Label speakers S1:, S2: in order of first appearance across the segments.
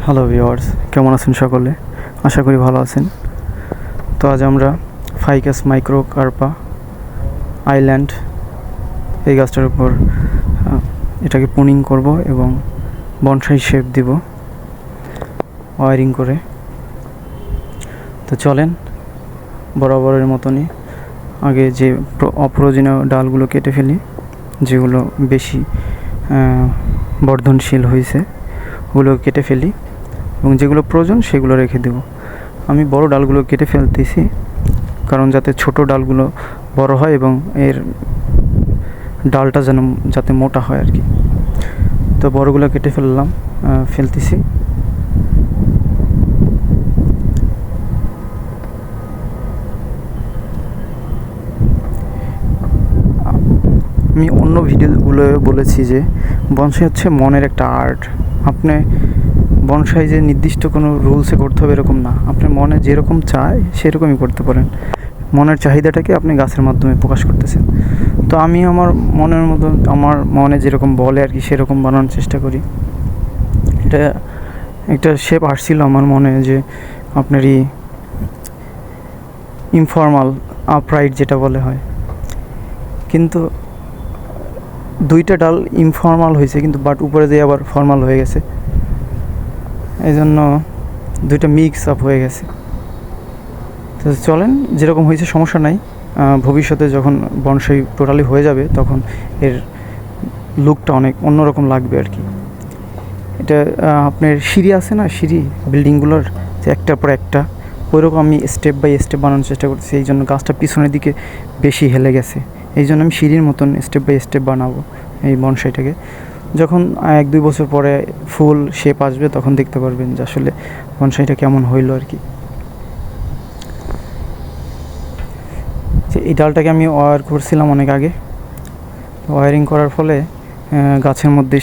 S1: Hello viewers, কেমন আছেন সকলে? আশা করি ভালো আছেন। তো আজ আমরা ফাইকাস মাইক্রোকার্পা আইল্যান্ড এই গাছটার উপর এটাকে পুনিং করব এবং বনসাই শেপ দিব ওয়ারিং করে। তো চলেন বরাবরের মতনই আগে যে অপ্রয়োজনীয় ডালগুলো কেটে ফেলি, যেগুলো বেশি বর্ধনশীল হয়েছে ওগুলো কেটে ফেলি এবং যেগুলো প্রয়োজন সেগুলো রেখে দেব। আমি বড় ডালগুলো কেটে ফেলতেছি কারণ যাতে ছোট ডালগুলো বড় হয় এবং এর ডালটা যেন যাতে মোটা হয় আর কি। তো বড়গুলো কেটে ফেলতেছি। আমি অন্য ভিডিওগুলো বলেছি যে বনসাই হচ্ছে মনের একটা আর্ট। আপনি বনসাই যে নির্দিষ্ট কোনো রুলসে করতে হবে এরকম না, আপনার মনে যেরকম চায় সেরকমই করতে পারেন। মনের চাহিদাটাকে আপনি গাছের মাধ্যমে প্রকাশ করতেছেন। তো আমি আমার মনের মতো, আমার মনে যেরকম বলে আর কি সেরকম বানানোর চেষ্টা করি। এটা একটা শেপ আসছিল আমার মনে যে আপনারই ইনফর্মাল আপরাইট যেটা বলে হয়, কিন্তু দুইটা ডাল ইনফর্মাল হয়েছে কিন্তু বাট উপরে দিয়ে আবার ফর্মাল হয়ে গেছে, এই জন্য দুইটা মিক্স আপ হয়ে গেছে। তো চলেন, যেরকম হয়েছে সমস্যা নাই। ভবিষ্যতে যখন বনসাই টোটালি হয়ে যাবে তখন এর লুকটা অনেক অন্যরকম লাগবে আর কি। এটা আপনার সিঁড়ি আছে না, সিঁড়ি বিল্ডিংগুলোর যে একটার পর একটা, ওইরকম আমি স্টেপ বাই স্টেপ বানানোর চেষ্টা করতেছি। এই জন্য গাছটা পিছনের দিকে বেশি হেলে গেছে, এই জন্য আমি সিঁড়ির মতন স্টেপ বাই স্টেপ বানাবো এই বনসাইটাকে। যখন 1-2 বছর পরে ফুল শেপ আসবে তখন দেখতে পারবেন যে আসলে বনসাইটা কেমন হইলো আর কি। যে এই ডালটাকে আমি ওয়্যার করছিলাম অনেক আগে, ওয়্যারিং করার ফলে গাছের মধ্যে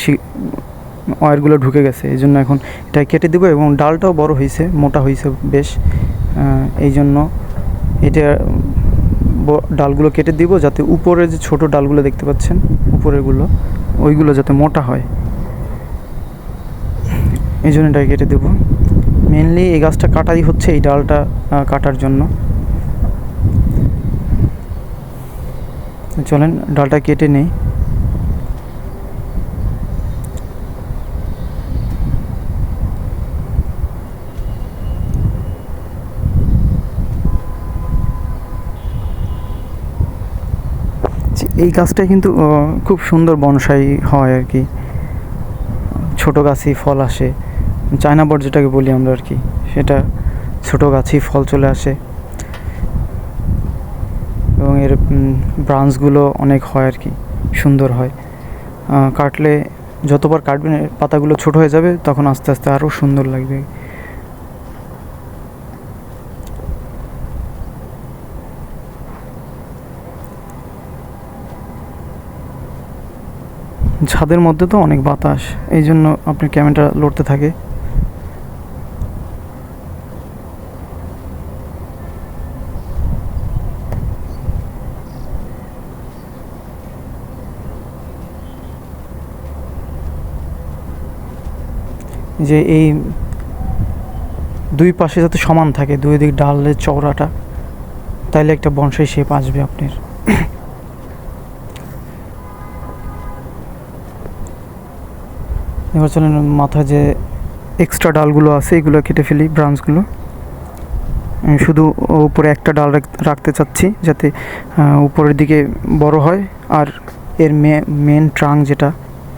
S1: ওয়্যারগুলো ঢুকে গেছে, এই জন্য এখন এটা কেটে দেবো এবং ডালটাও বড় হয়েছে, মোটা হয়েছে বেশ, এই জন্য এটা ডালগুলো কেটে দিব যাতে উপরে যে ছোট ডালগুলো দেখতে পাচ্ছেন উপরেরগুলো, ওইগুলো যাতে মোটা হয়, এই জন্য এটা কেটে দেবো। মেনলি এই গাছটা কাটাই হচ্ছে এই ডালটা কাটার জন্য। চলেন ডালটা কেটে নেই। এই গাছটাই কিন্তু খুব সুন্দর বনসাই হয় আর কি। ছোটো গাছই ফল আসে, চায়না বট যেটাকে বলি আমরা আর কি, সেটা ছোটো গাছই ফল চলে আসে এবং এর ব্রাঞ্চগুলো অনেক হয় আর কি, সুন্দর হয়। কাটলে যতবার কাটবেন পাতাগুলো ছোট হয়ে যাবে, তখন আস্তে আস্তে আরও সুন্দর লাগবে। ছাদের মধ্যে তো অনেক বাতাস, এই জন্য আপনার ক্যামেরাটা লড়তে থাকে। যে এই দুই পাশে যাতে সমান থাকে, দুই দিক ডালের চওড়াটা, তাইলে একটা বনসাই শেপ আসবে আপনার। এবার চলেন মাথায় যে এক্সট্রা ডালগুলো আছে এগুলো কেটে ফেলি, ব্রাঞ্চগুলো। শুধু উপরে একটা ডাল রাখতে চাচ্ছি যাতে উপরের দিকে বড় হয়, আর এর মেন ট্রাঙ্ক যেটা,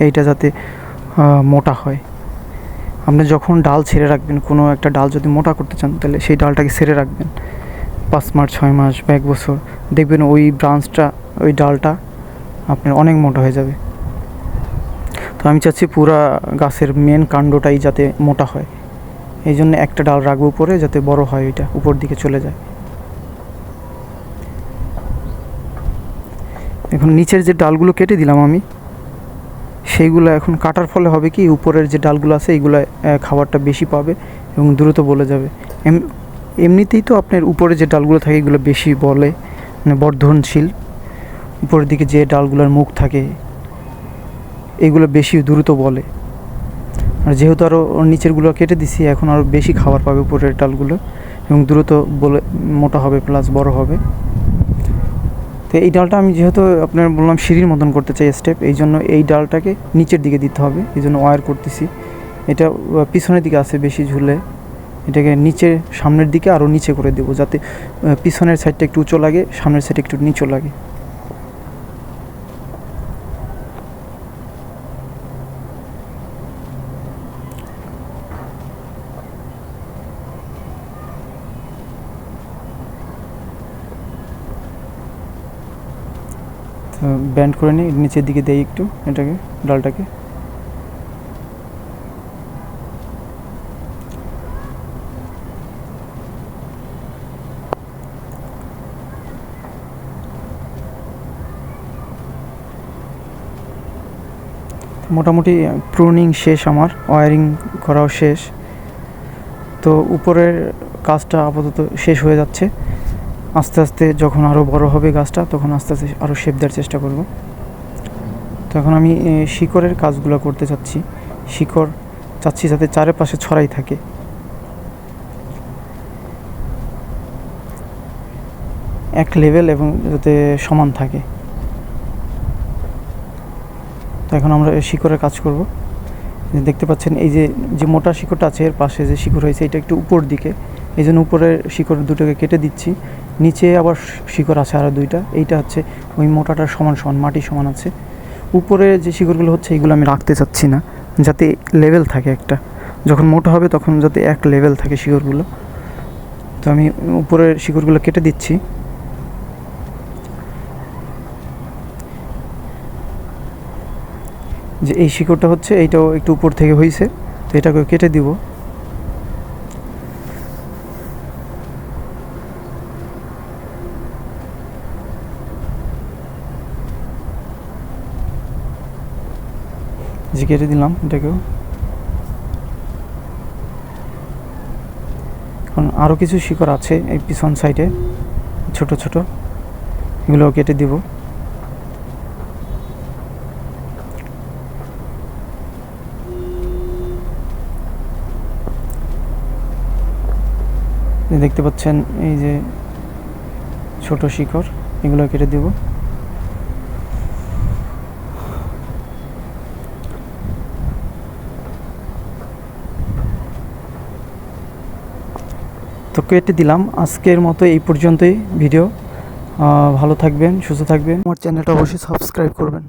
S1: এইটা যাতে মোটা হয়। আপনি যখন ডাল ছেড়ে রাখবেন, কোনো একটা ডাল যদি মোটা করতে চান তাহলে সেই ডালটাকে ছেড়ে রাখবেন 5 মাস 6 মাস বা 1 বছর, দেখবেন ওই ব্রাঞ্চটা, ওই ডালটা আপনার অনেক মোটা হয়ে যাবে। তো আমি চাচ্ছি পুরা গাছের মেন কাণ্ডটাই যাতে মোটা হয়, এই জন্য একটা ডাল রাখবো উপরে যাতে বড় হয়, ওইটা উপর দিকে চলে যায়। এখন নিচের যে ডালগুলো কেটে দিলাম আমি, সেইগুলো এখন কাটার ফলে হবে কি, উপরের যে ডালগুলো আছে এইগুলো খাবারটা বেশি পাবে এবং দ্রুত বলে যাবে। এমনিতেই তো আপনার উপরে যে ডালগুলো থাকে এগুলো বেশি বলে, মানে বর্ধনশীল। উপরের দিকে যে ডালগুলোর মুখ থাকে এগুলো বেশি দ্রুত বলে। আর যেহেতু আরও নিচেরগুলো কেটে দিছি, এখন আরও বেশি খাবার পাবে উপরের ডালগুলো এবং দ্রুত বলে মোটা হবে প্লাস বড় হবে। তো এই ডালটা আমি যেহেতু আপনার বললাম সিঁড়ির মতন করতে চাই স্টেপ, এই জন্য এই ডালটাকে নিচের দিকে দিতে হবে, এই জন্য ওয়্যার করতেছি। এটা পিছনের দিকে আছে বেশি ঝুলে, এটাকে নিচে সামনের দিকে আরও নিচে করে দেবো, যাতে পিছনের সাইডটা একটু উঁচু লাগে, সামনের সাইডটা একটু নিচু লাগে। তো ব্যান্ড করে নিই, নিচের দিকে দেই একটু এটাকে, ডালটাকে। মোটামুটি প্রুনিং শেষ, আমার ওয়্যারিং করাও শেষ। তো উপরের কাজটা আপাতত শেষ হয়ে যাচ্ছে। আস্তে আস্তে যখন আরও বড় হবে গাছটা, তখন আস্তে আস্তে আরও শেপ দেওয়ার চেষ্টা করব। তো এখন আমি শিকড়ের কাজগুলো করতে চাচ্ছি। শিকড় চাচ্ছি যাতে চারপাশে ছড়াই থাকে, এক লেভেল এবং যাতে সমান থাকে। তো এখন আমরা শিকড়ের কাজ করব। দেখতে পাচ্ছেন এই যে মোটা শিকড়টা আছে, এর পাশে যে শিকড় হয়েছে এটা একটু উপর দিকে, এই জন্য উপরের শিকড় দুটোকে কেটে দিচ্ছি। নিচে আবার শিকড় আছে আরও দুইটা, এইটা হচ্ছে ওই মোটাটার সমান সমান, মাটি সমান আছে। উপরে যে শিকড়গুলো হচ্ছে এইগুলো আমি রাখতে চাচ্ছি না, যাতে লেভেল থাকে একটা, যখন মোটা হবে তখন যাতে এক লেভেল থাকে শিকড়গুলো। তো আমি উপরের শিকড়গুলো কেটে দিচ্ছি। যে এই শিকড়টা হচ্ছে এইটাও একটু উপর থেকে হয়েছে, তো এটাকে কেটে দিব। যে কেটে দিলাম এটাকেও। এখন আরও কিছু শিকড় আছে এই পিছন সাইডে ছোট ছোট, এগুলোও কেটে দিব। দেখতে পাচ্ছেন এই যে ছোট শিকড়, এগুলো কেটে দেব। তো কেটে দিলাম। আজকের মতো এই পর্যন্তই ভিডিও। ভালো থাকবেন, সুস্থ থাকবেন, আমার চ্যানেলটা অবশ্যই সাবস্ক্রাইব করবেন।